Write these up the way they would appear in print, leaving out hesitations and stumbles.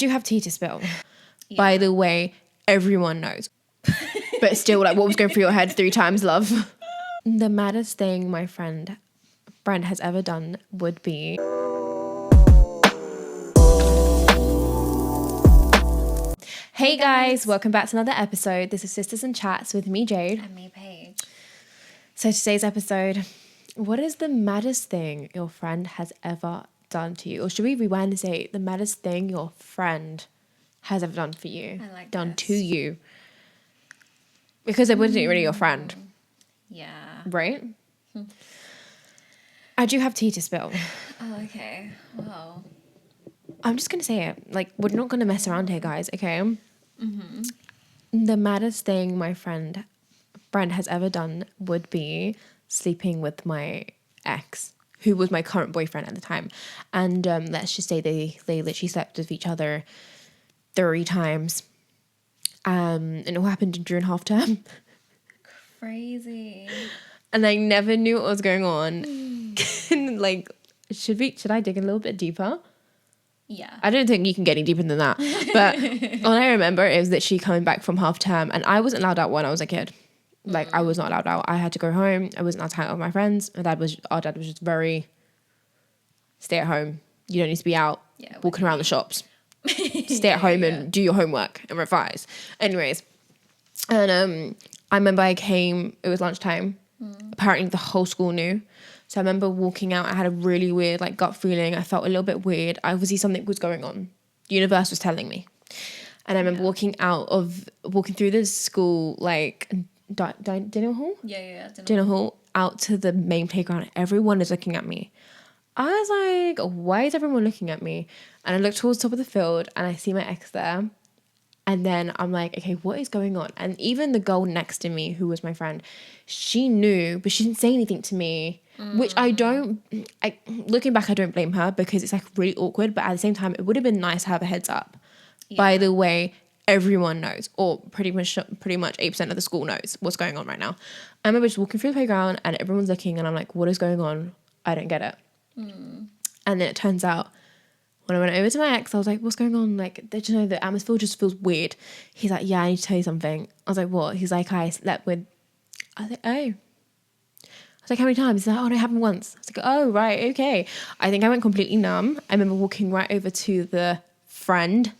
do have tea to spill. Yeah. By the way, everyone knows. But still, like, what was going through your head 3 times, love? The maddest thing my friend has ever done would be... Hey guys, welcome back to another episode. This is Sisters and Chats with me, Jade. And me, Paige. So today's episode, what is the maddest thing your friend has ever done to you? Or should we rewind and say the maddest thing your friend has ever done for you? I like done this. to you. Because it wasn't really your friend. Yeah. Right? I do have tea to spill. Oh, okay. Wow. I'm just going to say it. Like, we're not going to mess around here, guys, okay? Mm-hmm. The maddest thing my friend has ever done would be sleeping with my ex, who was my current boyfriend at the time. And let's just say they literally slept with each other 3 times. And it all happened during half term. Crazy. And I never knew what was going on. Like, should I dig a little bit deeper? Yeah. I don't think you can get any deeper than that. But all I remember is that she coming back from half term, and I wasn't allowed out when I was a kid. Like, I was not allowed out. I had to go home. I wasn't allowed to hang out with my friends. Our dad was just very stay at home. You don't need to be out walking around the shops. Stay at home and do your homework and revise. Anyways, and I remember it was lunchtime. Apparently the whole school knew. So I remember walking out. I had a really weird gut feeling. I felt a little bit weird. Obviously something was going on. The universe was telling me. And I remember walking through the school dinner hall? Yeah. Dinner hall out to the main playground. Everyone is looking at me. I was like, why is everyone looking at me? And I looked towards the top of the field and I see my ex there. And then I'm like, okay, what is going on? And even the girl next to me, who was my friend, she knew, but she didn't say anything to me, which looking back, I don't blame her because it's really awkward. But at the same time, it would have been nice to have a heads up. Yeah. By the way, everyone knows, or pretty much 8% of the school knows what's going on right now. I remember just walking through the playground and everyone's looking and I'm like, what is going on? I don't get it. And then it turns out when I went over to my ex, I was like, what's going on? Like, did you know the atmosphere just feels weird? He's like, yeah, I need to tell you something. I was like, what? He's like, I slept with... I was like, oh. I was like, how many times? He's like, oh, no, it happened once. I was like, oh, right, okay. I think I went completely numb. I remember walking right over to the friend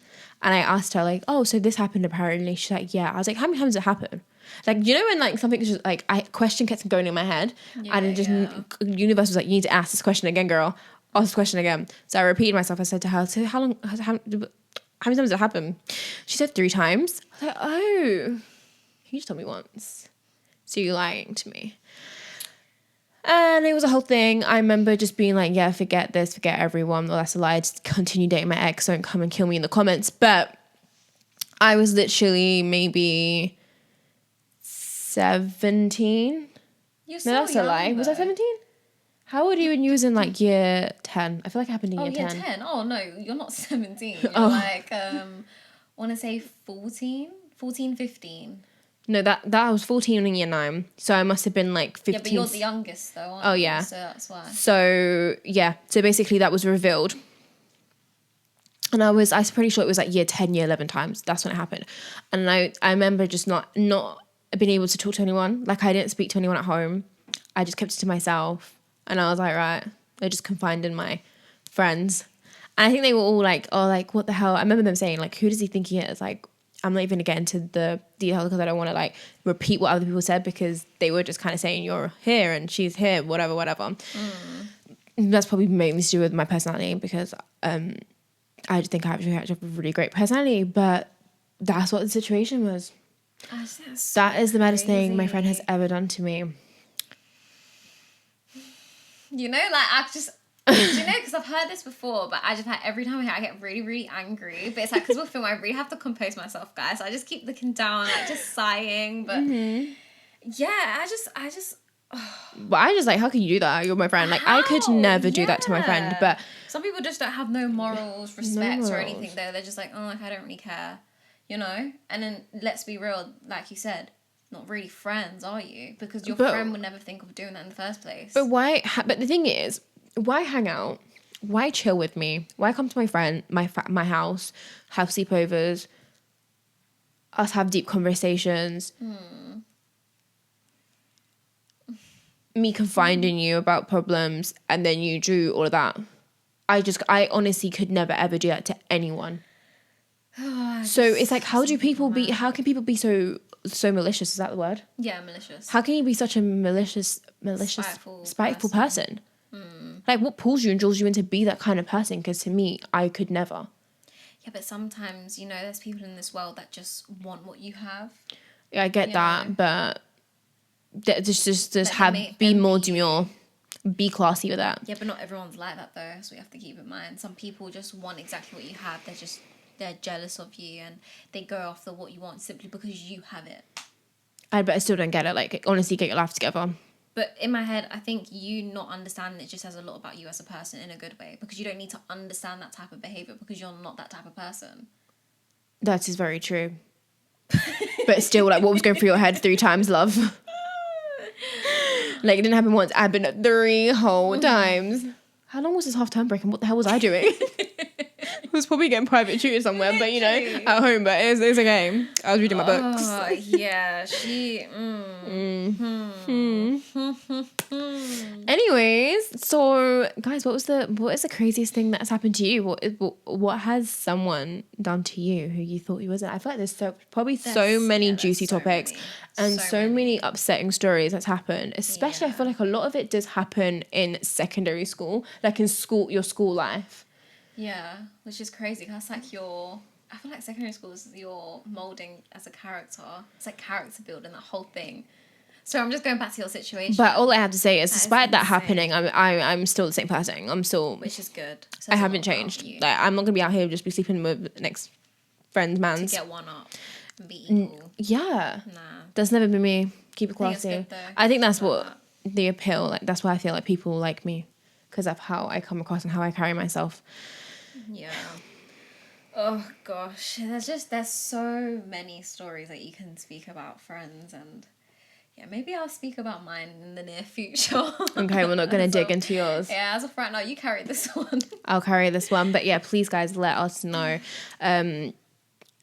and I asked her, like, oh, so this happened apparently. She's like, yeah. I was like, how many times did it happen? Like, you know when something just question kept going in my head and it just the universe was like, you need to ask this question again, girl. Ask this question again. So I repeated myself. I said to her, so how many times did it happen? She said 3 times. I was like, oh, you just told me once. So you're lying to me. And it was a whole thing. I remember just being like, yeah, forget this, forget everyone. Well, that's a lie. Just continue dating my ex. Don't come and kill me in the comments. But I was literally maybe 17. You're so no, that's young, a lie. though. Was I 17? How old are you when you was in year 10? I feel like it happened in year 10. Oh, year 10? Oh, no, you're not 17. You're I want to say 14, 15. No, that I was 14 in year 9. So I must have been 15. Yeah, but you're the youngest though, aren't you? Oh, yeah. So that's why. So, yeah. So basically that was revealed. And I was pretty sure it was year 10, year 11 times. That's when it happened. And I remember just not being able to talk to anyone. I didn't speak to anyone at home. I just kept it to myself. And I was like, right. I just confined in my friends. And I think they were all like, oh, what the hell? I remember them saying, who does he think he is? I'm not even going to get into the details because I don't want to repeat what other people said because they were just kind of saying you're here and she's here, whatever. That's probably mainly to do with my personality because I think I actually have a really great personality, but that's what the situation was. That is the maddest thing my friend has ever done to me. You know, because I've heard this before, but I just every time I hear it, I get really, really angry. But it's because with film, I really have to compose myself, guys. So I just keep looking down, just sighing. But yeah, I just. But I just how can you do that? You're my friend. I could never do that to my friend. But some people just don't have no morals, respect, or anything. Though they're just I don't really care, you know. And then let's be real, like you said. Not really friends, are you? Because your friend would never think of doing that in the first place. But why? But the thing is, why hang out why chill with me? Why come to my house, have sleepovers, us have deep conversations, me confide in you about problems, and then you do all of that? I honestly could never ever do that to anyone. So it's like, how can people be so malicious? Is that the word? Yeah, malicious. How can you be such a malicious, spiteful person? Like, what pulls you and draws you in to be that kind of person? Because to me, I could never. Yeah, but sometimes, you know, there's people in this world that just want what you have. Yeah, I get that, but be more demure, be classy with that. Yeah, but not everyone's like that though, so we have to keep in mind. Some people just want exactly what you have. They're jealous of you and they go after what you want simply because you have it. But I still don't get it. Like, honestly, get your life together. But in my head, I think you not understanding it just says a lot about you as a person in a good way, because you don't need to understand that type of behavior because you're not that type of person. That is very true. But still, like, what was going through your head 3 times, love? Like, it didn't happen once. I've been 3 whole times. How long was this half-term break and what the hell was I doing? I was probably getting private tutored somewhere, but, you know, at home. But it's okay. I was reading my books. Yeah, Anyways, so guys, what is the craziest thing that's happened to you? What has someone done to you who you thought he wasn't? I feel like there's so many juicy topics and so many upsetting stories that's happened. Especially, I feel like a lot of it does happen in secondary school, like in your school life. Yeah, which is crazy. That's like I feel like secondary school is your molding as a character. It's like character building, that whole thing. So I'm just going back to your situation. But all I have to say is, despite that happening, I'm still the same person. I'm still, which is good. I haven't changed. Like, I'm not gonna be out here just be sleeping with the next friend's man's. To get one up and be equal. Yeah. Nah. That's never been me. Keep it classy. I think that's what the appeal. Like, that's why I feel like people like me, because of how I come across and how I carry myself. Yeah. Oh gosh, there's so many stories that you can speak about friends, and yeah, maybe I'll speak about mine in the near future. Okay, we're not gonna dig into yours. Yeah, as of right now, you carry this one. I'll carry this one, but yeah, please guys, let us know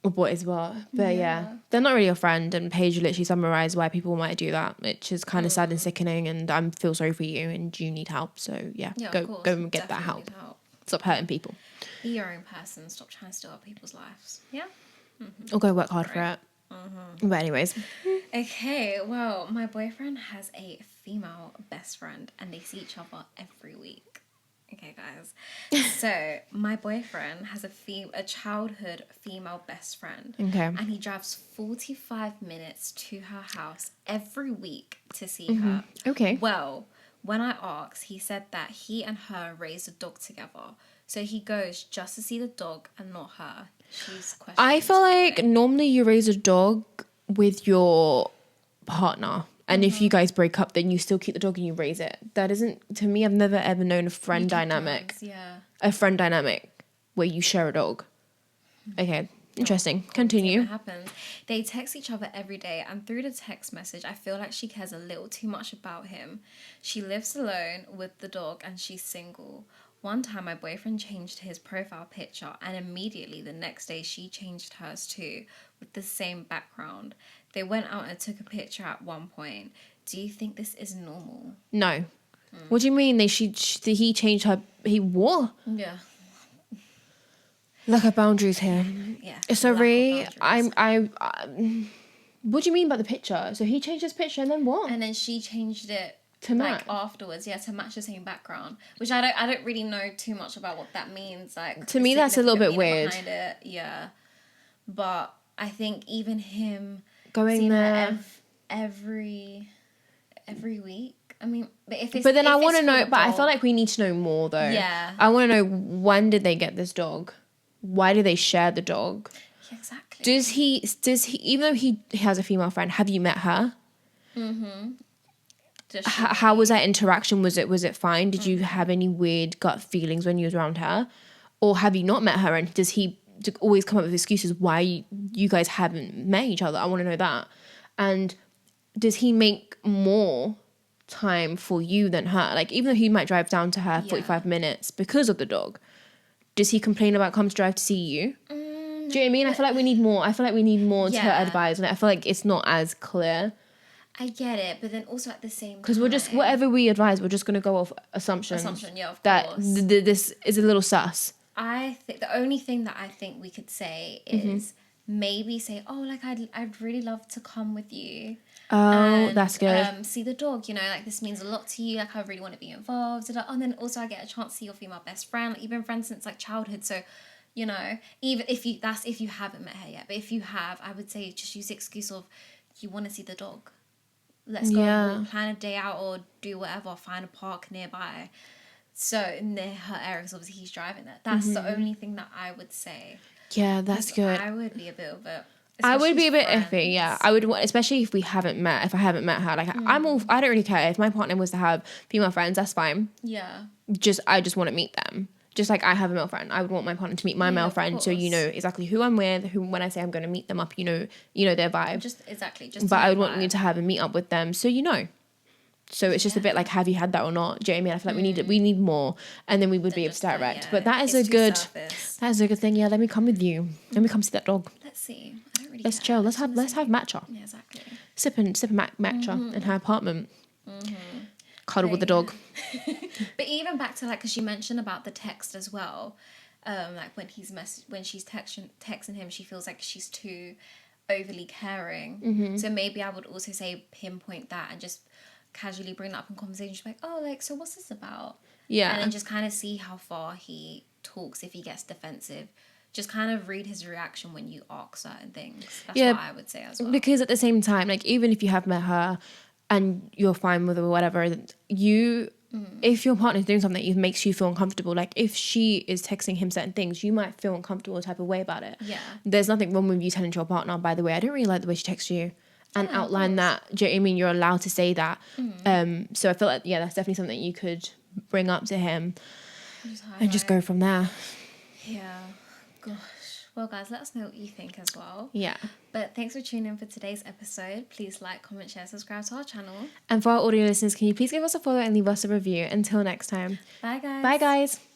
what is what. But yeah, they're not really your friend, and Paige literally summarized why people might do that, which is kind of sad and sickening, and I feel sorry for you, and you need help. So yeah, go and get that help. Stop hurting people. Be your own person. Stop trying to steal up people's lives. Yeah? Mm-hmm. Or go work hard for it. Mm-hmm. But anyways. Okay, well, my boyfriend has a female best friend and they see each other every week. Okay, guys. So, my boyfriend has a childhood female best friend. Okay. And he drives 45 minutes to her house every week to see her. Okay. Well, when I asked, he said that he and her raised a dog together. So he goes just to see the dog and not her. She's questioning. I feel like normally you raise a dog with your partner. And if you guys break up, then you still keep the dog and you raise it. That isn't, to me, I've never ever known a friend dynamic. Yeah. A friend dynamic where you share a dog. Okay. Interesting. Continue. What happens? They text each other every day, and through the text message, I feel like she cares a little too much about him. She lives alone with the dog, and she's single. One time, my boyfriend changed his profile picture, and immediately the next day, she changed hers too, with the same background. They went out and took a picture at one point. Do you think this is normal? No. What do you mean? He changed her? He what? Yeah. Lack of boundaries here. Yeah. Sorry, what do you mean by the picture? So he changed his picture and then what? And then she changed it to match afterwards. Yeah, to match the same background. Which I don't really know too much about what that means. Like, to me, that's a little bit weird. Behind it. Yeah, but I think even him going there every week. I mean, but then I want to know. But I feel like we need to know more though. Yeah, I want to know, when did they get this dog? Why do they share the dog? Yeah, exactly. Does he, even though he has a female friend, have you met her? Mm-hmm. How was that interaction? Was it fine? Did you have any weird gut feelings when you was around her? Or have you not met her, and does he always come up with excuses why you guys haven't met each other? I want to know that. And does he make more time for you than her. Like, even though he might drive down to her 45 minutes because of the dog, does he complain about come to drive to see you? Do you know what I mean? I feel like we need more. I feel like we need more to advise. And I feel like it's not as clear. I get it, but then also at the same time, because we're just, whatever we advise, we're just going to go off assumption, yeah, of that course. This is a little sus. I think the only thing that I think we could say is maybe say, oh, like I'd really love to come with you. Oh, and, that's good. See the dog, you know, like this means a lot to you. Like I really want to be involved. And then also I get a chance to see your female best friend. Like you've been friends since like childhood, so you know, even if you haven't met her yet, but if you have, I would say just use the excuse of you want to see the dog. Let's go. We'll plan a day out or do whatever. Find a park nearby. So near her area, because obviously he's driving there. That's the only thing that I would say. Yeah, that's good. I would be a bit of a. I would be a bit iffy, yeah. I would, especially if I haven't met her. Like, I don't really care. If my partner was to have female friends, that's fine. Yeah. I just want to meet them. Just like I have a male friend, I would want my partner to meet my male friend, so you know exactly who I'm with. Who, when I say I'm going to meet them up, you know their vibe. Just. But I would want you to have a meet up with them, so you know. So it's just a bit like, have you had that or not? Do you know what I mean? I feel like we need more, and then we would be able to direct. Yeah. But that is a good thing. Yeah, let me come with you. Let me come see that dog. Let's see. I don't really. Let's chill. Let's have matcha. Yeah, exactly. Sip matcha in her apartment. Cuddle with the dog. But even back to like, because you mentioned about the text as well, like when she's texting him, she feels like she's too overly caring. So maybe I would also say pinpoint that and just casually bring that up in conversation. She's like, oh, like, so what's this about? Yeah. And then just kind of see how far he talks. If he gets defensive, just kind of read his reaction when you ask certain things. That's what I would say as well. Because at the same time, like, even if you have met her and you're fine with her or whatever, if your partner's doing something that makes you feel uncomfortable, like if she is texting him certain things, you might feel uncomfortable type of way about it. Yeah. There's nothing wrong with you telling your partner, by the way, I don't really like the way she texts you, and outline that. Do you know what I mean? You're allowed to say that. So I feel like, that's definitely something you could bring up to him and just go from there. Yeah. Gosh. Well, guys, let us know what you think as well. Yeah. But thanks for tuning in for today's episode. Please like, comment, share, subscribe to our channel. And for our audio listeners, can you please give us a follow and leave us a review? Until next time. Bye, guys. Bye, guys.